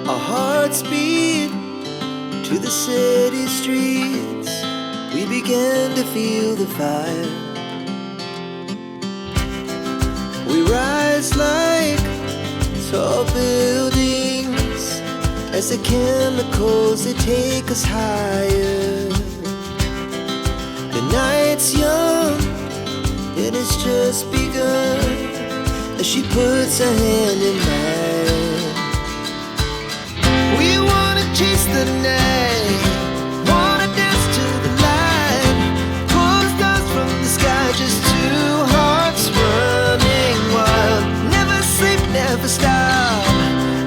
Our hearts beat to the city streets. We began to feel the fire. We rise like tall buildings as the chemicals, they take us higher. The night's young and it's just begun as she puts her hand in mine. We wanna chase the night, wanna dance to the light, pull stars from the sky, just two hearts running wild. Never sleep, never stop,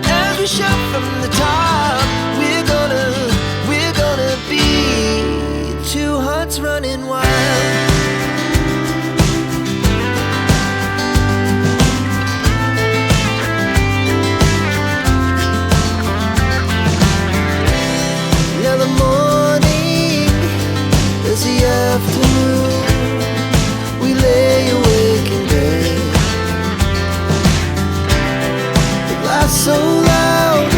as we shout from the top. We're gonna be two hearts running wild. Now the morning is the afternoon. We lay awake in bed. The laughs so loud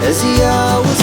as the hours